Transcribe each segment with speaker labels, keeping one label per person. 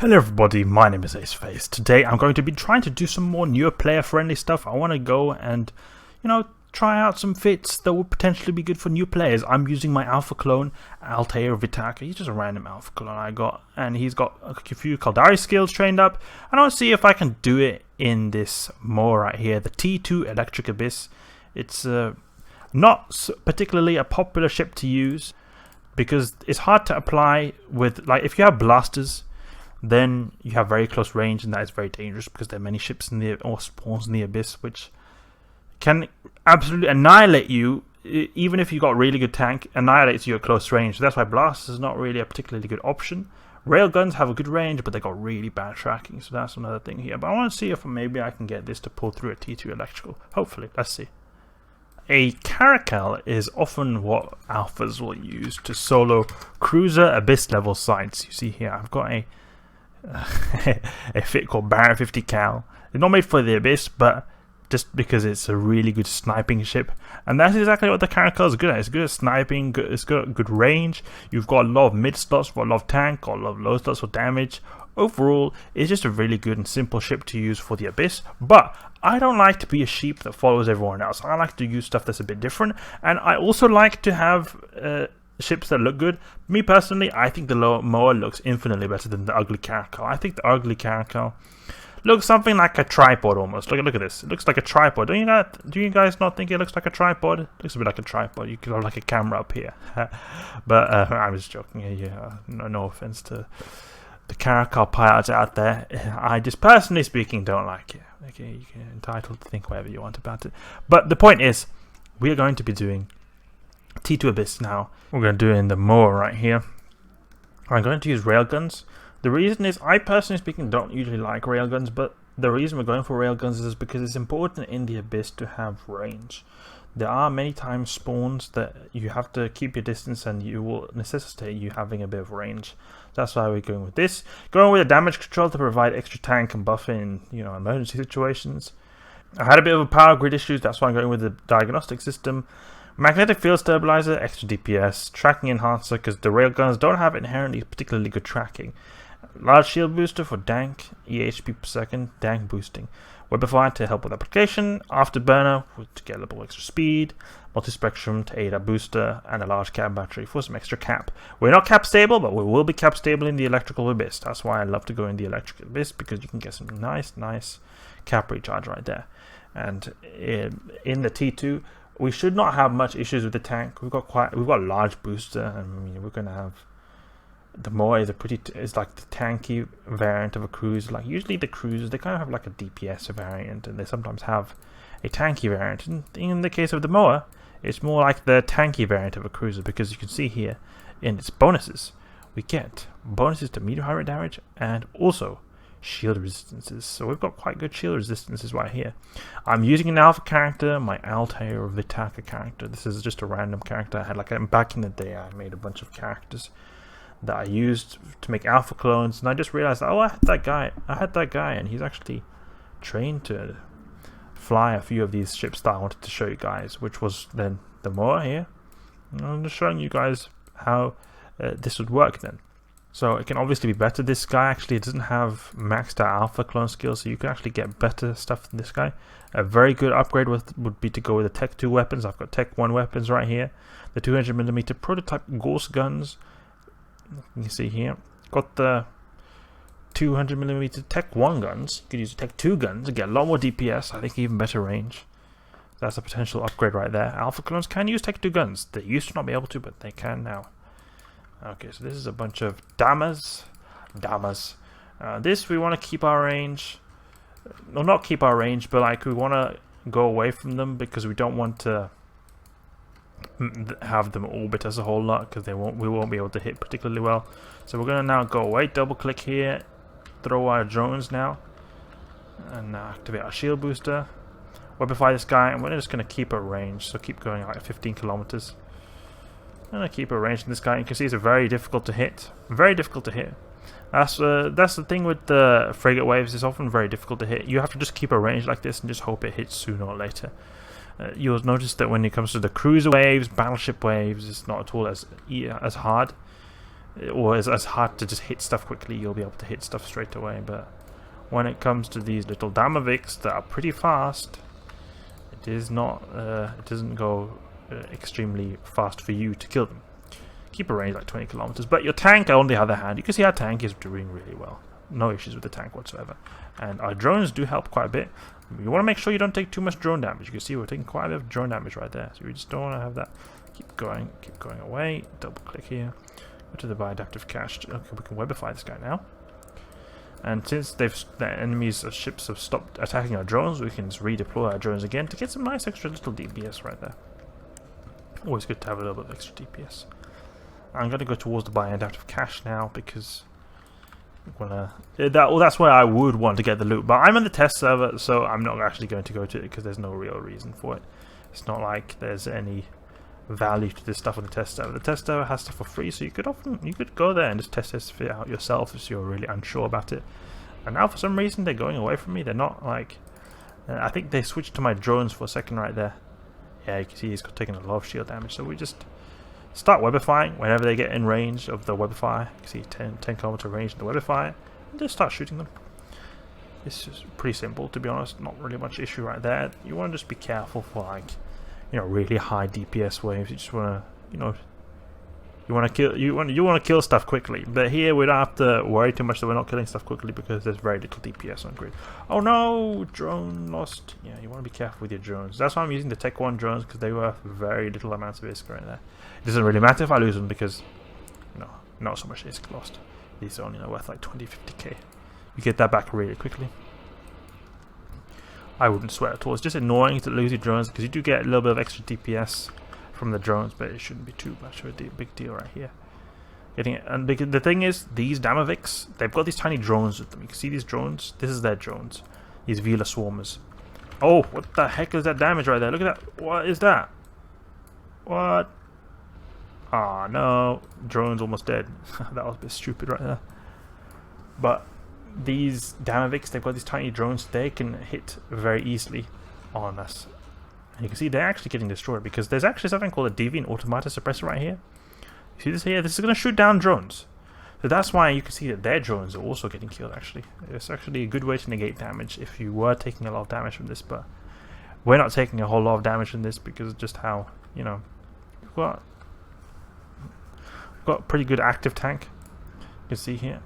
Speaker 1: Hello everybody, my name is Aceface. Today I'm going to be trying to do some more newer player friendly stuff. I want to go and, try out some fits that would potentially be good for new players. I'm using my alpha clone, Altair Vitaka. He's just a random alpha clone I got, and he's got a few Caldari skills trained up. And I want to see if I can do it in this Moa right here, the T2 Electric Abyss. It's not particularly a popular ship to use because it's hard to apply with, like, if you have blasters, then you have very close range, and that is very dangerous because there are many ships in the or spawns in the abyss which can absolutely annihilate you. Even if you got really good tank, annihilates you at close range. So that's why blasters is not really a particularly good option. Railguns have a good range, but they got really bad tracking, so that's another thing here. But I want to see if maybe I can get this to pull through a T2 electrical. Hopefully, let's see. A caracal is often what alphas will use to solo cruiser abyss level sites. You see here, I've got a fit called Baron 50 Cal. It's not made for the abyss, but just because it's a really good sniping ship, and that's exactly what the caracal is good at. It's good at sniping, it's got good range. You've got a lot of mid slots for a lot of tank, got a lot of low slots for damage. Overall, it's just a really good and simple ship to use for the abyss. But I don't like to be a sheep that follows everyone else. I like to use stuff that's a bit different, and I also like to have ships that look good. Me personally, I think the Moa looks infinitely better than the ugly caracal. I think the ugly caracal looks something like a tripod almost. Look at this. It looks like a tripod. Do you guys not think it looks like a tripod? It looks a bit like a tripod. You could have like a camera up here. But I'm just joking. Yeah, no offense to the caracal pilots out there. I just, personally speaking, don't like it. Okay, you're entitled to think whatever you want about it. But the point is, we are going to be doing T2 Abyss now. We're going to do it in the Moa right here. I'm going to use railguns. The reason is, I personally speaking don't usually like railguns, but the reason we're going for railguns is because it's important in the abyss to have range. There are many times spawns that you have to keep your distance, and you will necessitate you having a bit of range. That's why we're going with this. Going with a damage control to provide extra tank and buffer in emergency situations. I had a bit of a power grid issues, that's why I'm going with the diagnostic system. Magnetic field stabilizer, extra DPS, tracking enhancer because the railguns don't have inherently particularly good tracking. Large shield booster for dank, EHP per second, dank boosting. Webifier to help with application, Afterburner to get a little extra speed, Multispectrum to aid our booster, and a large cap battery for some extra cap. We're not cap stable, but we will be cap stable in the electrical abyss. That's why I love to go in the electrical abyss, because you can get some nice cap recharge right there. And in the T2, we should not have much issues with the tank. We've got a large booster, and we're going to have. The Moa is like the tanky variant of a cruiser. Like usually the cruisers, they kind of have like a DPS variant, and they sometimes have a tanky variant. And in the case of the Moa, it's more like the tanky variant of a cruiser, because you can see here in its bonuses, we get bonuses to meter high rate damage and also shield resistances. So we've got quite good shield resistances right here. I'm using an alpha character, my Altair Vitaka character. This is just a random character I had. Back in the day, I made a bunch of characters that I used to make alpha clones, and I just realized, oh, I had that guy, and he's actually trained to fly a few of these ships that I wanted to show you guys, which was then the Moa here. And I'm just showing you guys how this would work then. So it can obviously be better. This guy actually doesn't have maxed out alpha clone skills, so you can actually get better stuff than this guy. A very good upgrade would be to go with the Tech 2 weapons. I've got Tech 1 weapons right here. The 200mm Prototype Gauss Guns. You can see here, got the 200mm Tech 1 guns. You could use Tech 2 guns and get a lot more DPS, I think even better range. That's a potential upgrade right there. Alpha clones can use Tech 2 guns. They used to not be able to, but they can now. Okay, so this is a bunch of damas. This, we want to keep our range. Well, not keep our range, but we want to go away from them, because we don't want to have them orbit us a whole lot, because we won't be able to hit particularly well. So we're gonna now go away, double click here, throw our drones now, and activate our shield booster, webify this guy, and we're just gonna keep our range. So keep going like 15 kilometers. I'm gonna keep our range in this guy. You can see it's very difficult to hit. That's the thing with the frigate waves. It's often very difficult to hit. You have to just keep a range like this and just hope it hits sooner or later. You'll notice that when it comes to the cruiser waves, battleship waves, it's not at all as hard. or it's hard to just hit stuff quickly. You'll be able to hit stuff straight away, but when it comes to these little Damaviks that are pretty fast, it is not. It doesn't go extremely fast for you to kill them. Keep a range like 20 kilometers, but your tank, on the other hand, you can see our tank is doing really well. No issues with the tank whatsoever, and our drones do help quite a bit. You want to make sure you don't take too much drone damage. You can see we're taking quite a bit of drone damage right there, so we just don't want to have that. Keep going away. Double click here. Go to the biadaptive cache. Okay, we can Webify this guy now. And since the enemy's ships have stopped attacking our drones, we can just redeploy our drones again to get some nice extra little DPS right there. Always good to have a little bit of extra DPS. I'm going to go towards the biadaptive cache now because that's where I would want to get the loot. But I'm on the test server, so I'm not actually going to go to it because there's no real reason for it. It's not like there's any value to this stuff on the test server. The test server has stuff for free, so you could go there and just test this out yourself if you're really unsure about it. And now for some reason they're going away from me. They're not like I think they switched to my drones for a second right there. Yeah, you can see he's taking a lot of shield damage, so we just start Webifying whenever they get in range of the Webifier. You can see 10 kilometer range in the Webifier, and just start shooting them. It's just pretty simple, to be honest. Not really much issue right there. You want to just be careful for like, really high DPS waves. You just want to, you want to kill stuff quickly. But here we don't have to worry too much that we're not killing stuff quickly because there's very little DPS on grid. Oh no, drone lost. Yeah, you want to be careful with your drones. That's why I'm using the Tech 1 drones, because they were very little amounts of ISK right there. It doesn't really matter if I lose them because, not so much ISK lost. These are only worth like 20-50k. You get that back really quickly. I wouldn't sweat at all. It's just annoying to lose your drones because you do get a little bit of extra DPS from the drones, but it shouldn't be too much of a big deal right here. Getting it, and the thing is, these Damaviks, they've got these tiny drones with them. You can see these drones. This is their drones. These Vela Swarmers. Oh, what the heck is that damage right there? Look at that. What is that? What? Ah, no. Drone's almost dead. That was a bit stupid right there. But these Damaviks, they've got these tiny drones. They can hit very easily on us. And you can see they're actually getting destroyed because there's actually something called a Deviant Automata Suppressor right here. You see this here? This is going to shoot down drones. So that's why you can see that their drones are also getting killed, actually. It's actually a good way to negate damage if you were taking a lot of damage from this, but we're not taking a whole lot of damage from this because of just how, we've got a pretty good active tank. You can see here,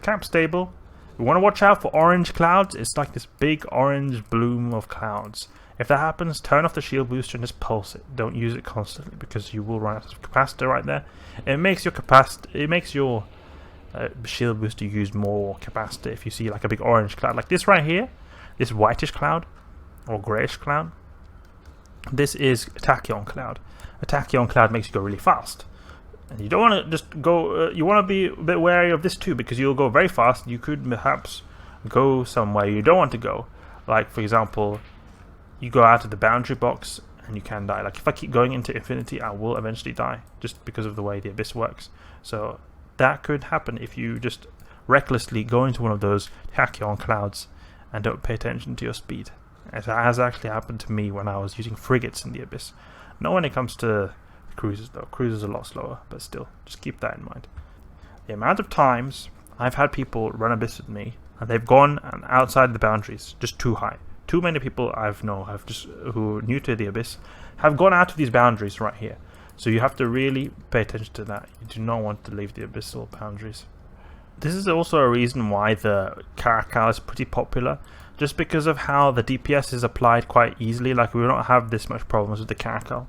Speaker 1: cap stable. We want to watch out for orange clouds. It's like this big orange bloom of clouds. If that happens, turn off the shield booster and just pulse it. Don't use it constantly because you will run out of capacitor right there. It makes your shield booster use more capacitor if you see like a big orange cloud like this right here, this whitish cloud or grayish cloud. This is a tachyon cloud. A tachyon cloud makes you go really fast. And you don't want to just go, you want to be a bit wary of this too because you'll go very fast. You could perhaps go somewhere you don't want to go. Like, for example, you go out of the boundary box and you can die. Like, if I keep going into infinity, I will eventually die just because of the way the Abyss works. So that could happen if you just recklessly go into one of those tachyon clouds and don't pay attention to your speed. It has actually happened to me when I was using frigates in the Abyss. Not when it comes to cruisers though. Cruisers are a lot slower, but still, just keep that in mind. The amount of times I've had people run Abyss with me and they've gone outside the boundaries just too high. Too many people who are new to the Abyss have gone out of these boundaries right here. So you have to really pay attention to that. You do not want to leave the abyssal boundaries. This is also a reason why the Caracal is pretty popular, just because of how the DPS is applied quite easily. Like, we don't have this much problems with the Caracal.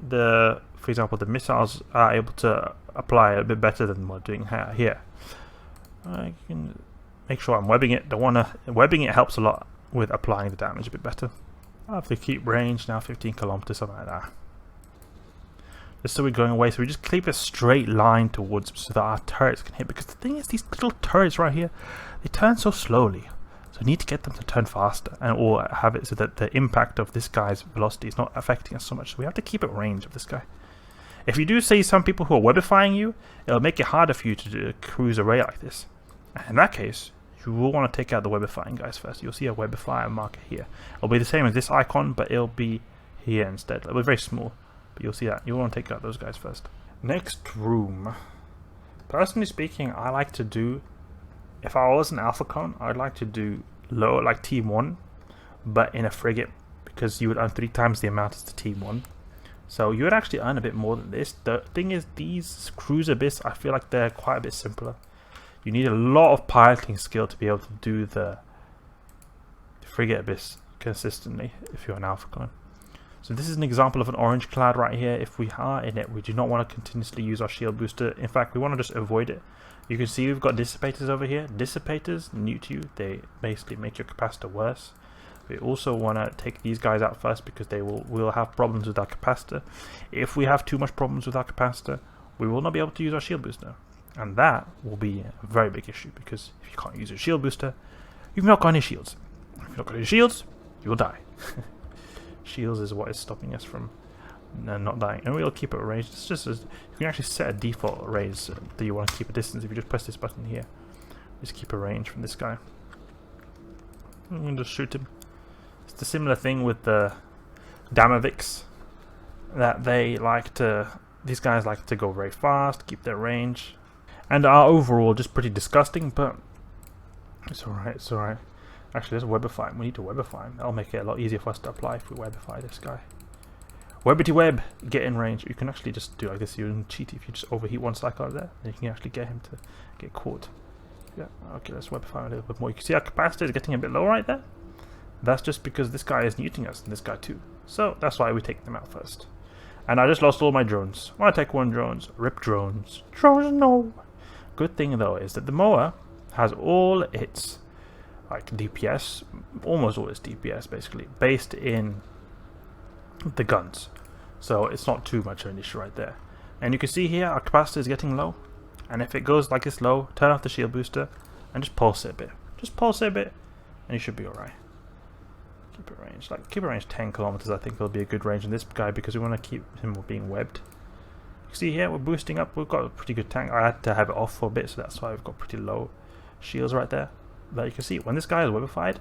Speaker 1: For example, the missiles are able to apply a bit better than we're doing here. I can make sure I'm webbing it. Webbing it helps a lot with applying the damage a bit better. I have to keep range now, 15 kilometers, something like that. Just so we're going away, so we just keep a straight line towards them so that our turrets can hit. Because the thing is, these little turrets right here, they turn so slowly. So I need to get them to turn faster, or have it so that the impact of this guy's velocity is not affecting us so much. So we have to keep at range of this guy. If you do see some people who are webifying you, it'll make it harder for you to cruise away like this. And in that case, you will want to take out the webifying guys first. You'll see a webifier marker here. It'll be the same as this icon, but it'll be here instead. It'll be very small, but you'll see that. You'll want to take out those guys first. Next room. Personally speaking, I like to do, if I was an alpha clone, I'd like to do low, like Team 1, but in a frigate, because you would earn 3 times the amount as the Team 1. So you would actually earn a bit more than this. The thing is, these Cruise Abyss, I feel like they're quite a bit simpler. You need a lot of piloting skill to be able to do the frigate Abyss consistently if you're an alpha clone. So this is an example of an orange cloud right here. If we are in it, we do not want to continuously use our shield booster. In fact, we want to just avoid it. You can see we've got dissipators over here. Dissipators, new to you, they basically make your capacitor worse. We also want to take these guys out first because they will have problems with our capacitor. If we have too much problems with our capacitor, we will not be able to use our shield booster. And that will be a very big issue, because if you can't use your shield booster, you've not got any shields. If you've not got any shields, you will die. Shields is what is stopping us from not dying, and we'll keep it at range. It's just you can actually set a default range that you want to keep a distance. If you just press this button here, just keep a range from this guy. You can just shoot him. It's the similar thing with the Damaviks, that they like to. These guys like to go very fast, keep their range, and are overall just pretty disgusting. But it's alright. It's alright. Actually, let's Webify him. We need to Webify him. That'll make it a lot easier for us to apply if we Webify this guy. Webbity web, get in range. You can actually just do like this. You can cheat if you just overheat one cycle out there, then you can actually get him to get caught. Yeah, okay, let's Webify him a little bit more. You can see our capacitor is getting a bit low right there. That's just because this guy is neuting us, and this guy too. So that's why we take them out first. And I just lost all my drones. I want to take 1 drones. Rip drones. Drones, no. Good thing though is that the Moa has all its like DPS, almost all its DPS basically, based in the guns. So it's not too much of an issue right there. And you can see here our capacitor is getting low. And if it goes like this low, turn off the shield booster and just pulse it a bit. Just pulse it a bit and you should be alright. Keep it range. Like keep it range 10 kilometers, I think will be a good range in this guy, because we want to keep him being webbed. You see here we're boosting up, we've got a pretty good tank. I had to have it off for a bit, so that's why we've got pretty low shields right there. But you can see when this guy is webified,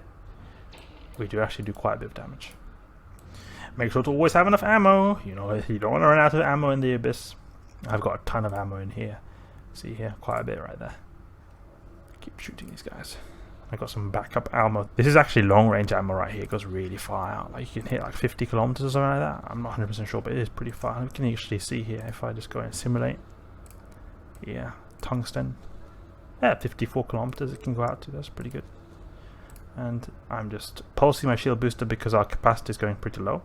Speaker 1: we do actually do quite a bit of damage. Make sure to always have enough ammo. You know, you don't want to run out of ammo in the Abyss. I've got a ton of ammo in here. See here, quite a bit right there. Keep shooting these guys. I got some backup ammo. This is actually long range ammo right here. It goes really far out. Like you can hit like 50 kilometers or something like that. I'm not 100% sure, but it is pretty far. You can actually see here if I just go and simulate. Yeah, tungsten. Yeah, 54 kilometers it can go out to. That's pretty good. And I'm just pulsing my shield booster because our capacity is going pretty low.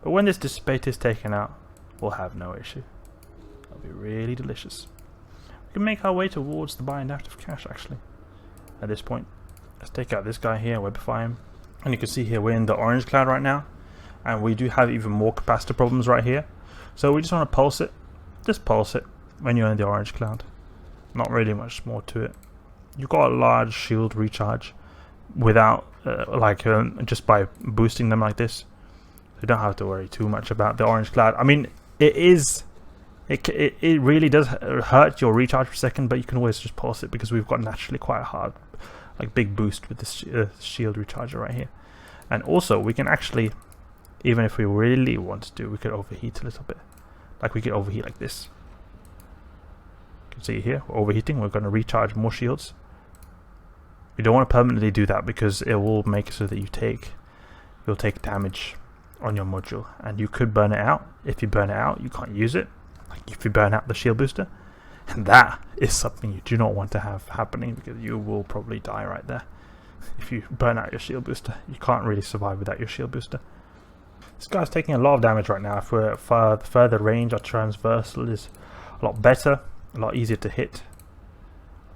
Speaker 1: But when this dissipator is taken out, we'll have no issue. That'll be really delicious. We can make our way towards the buy and active cache actually. At this point, let's take out this guy here, Webify him. And you can see here we're in the orange cloud right now. And we do have even more capacitor problems right here. So we just want to pulse it. Just pulse it when you're in the orange cloud. Not really much more to it. You've got a large shield recharge without just by boosting them like this. You don't have to worry too much about the orange cloud. I mean, it really does hurt your recharge per second, but you can always just pulse it because we've got naturally quite a hard, like big boost with this shield recharger right here. And also we can actually, even if we really want to do, we could overheat a little bit. Like we could overheat like this. You can see here, we're overheating. We're going to recharge more shields. We don't want to permanently do that because it will make it so that you'll take damage on your module, and you could burn it out. If you burn it out, you can't use it. Like if you burn out the shield booster, and that is something you do not want to have happening, because you will probably die right there. If you burn out your shield booster, you can't really survive without your shield booster. This guy's taking a lot of damage right now. If we're at further range, our transversal is a lot better, a lot easier to hit,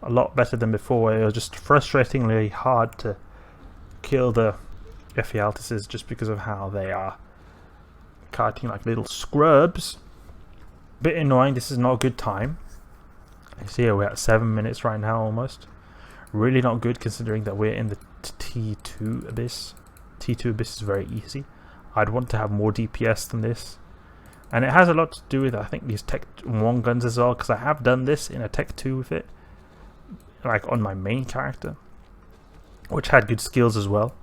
Speaker 1: a lot better than before, where it was just frustratingly hard to kill the Ephialtises just because of how they are kiting like little scrubs. Bit annoying. This is not a good time. You see we're at 7 minutes right now almost. Really not good considering that we're in the T2 Abyss. T2 Abyss is very easy. I'd want to have more DPS than this. And it has a lot to do with, I think, these Tech 1 guns as well, because I have done this in a Tech 2 with it, like on my main character, which had good skills as well.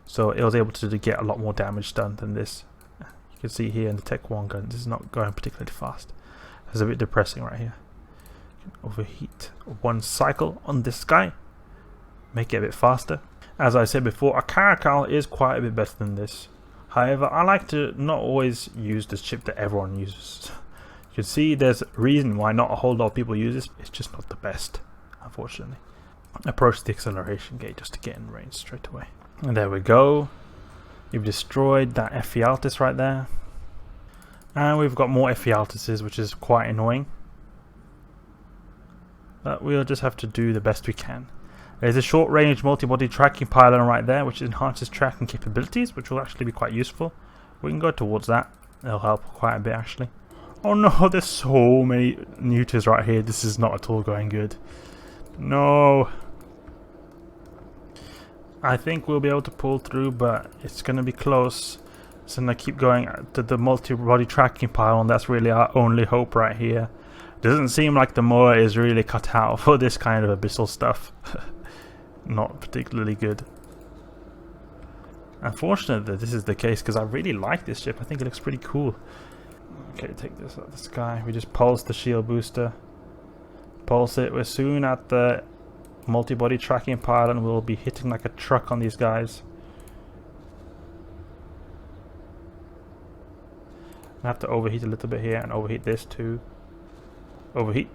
Speaker 1: So it was able to get a lot more damage done than this. You can see here in the Tech 1 gun, this is not going particularly fast. It's a bit depressing right here. Overheat one cycle on this guy, make it a bit faster. As I said before, a Caracal is quite a bit better than this. However, I like to not always use the chip that everyone uses. You can see there's a reason why not a whole lot of people use this. It's just not the best, unfortunately. Approach the acceleration gate just to get in range straight away. And there we go. You've destroyed that Ephialtes right there. And we've got more Ephialteses, which is quite annoying. But we'll just have to do the best we can. There's a short-range multi-body tracking pylon right there, which enhances tracking capabilities, which will actually be quite useful. We can go towards that. It'll help quite a bit, actually. Oh no, there's so many neuters right here. This is not at all going good. No. I think we'll be able to pull through, but it's going to be close. So I'm going to keep going to the multi-body tracking pylon. That's really our only hope right here. Doesn't seem like the Moa is really cut out for this kind of abyssal stuff. Not particularly good. Unfortunate that this is the case, because I really like this ship. I think it looks pretty cool. Okay, take this out of the sky. We just pulse the shield booster. Pulse it. We're soon at the multi-body tracking pylon. We'll be hitting like a truck on these guys. I have to overheat a little bit here and overheat this too. Overheat.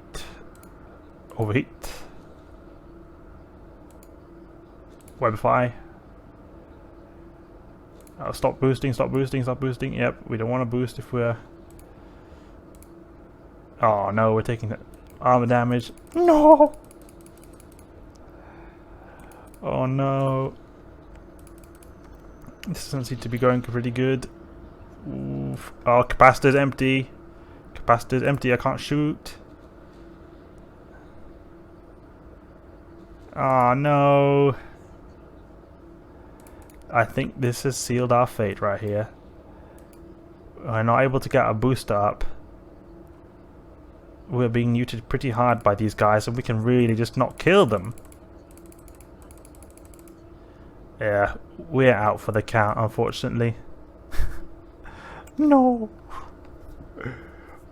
Speaker 1: Overheat. Webifier. Oh, stop boosting, stop boosting, stop boosting. Yep, we don't want to boost if we're... Oh no, we're taking the armor damage. No! Oh no. This doesn't seem to be going pretty good. Oof. Oh, capacitor's empty. Capacitor's empty, I can't shoot. Oh no. I think this has sealed our fate right here. We're not able to get a booster up. We're being neutered pretty hard by these guys, and we can really just not kill them. Yeah, we're out for the count, unfortunately. No!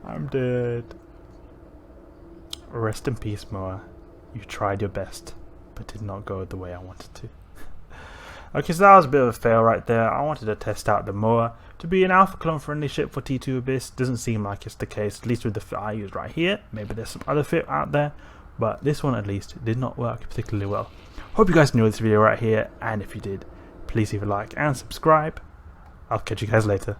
Speaker 1: I'm dead. Rest in peace, Moa. You tried your best, but did not go the way I wanted to. Okay, so that was a bit of a fail right there. I wanted to test out the Moa to be an alpha clone friendly ship for T2 Abyss. Doesn't seem like it's the case, at least with the fit I used right here. Maybe there's some other fit out there, but this one at least did not work particularly well. Hope you guys enjoyed this video right here, and if you did, please leave a like and subscribe. I'll catch you guys later.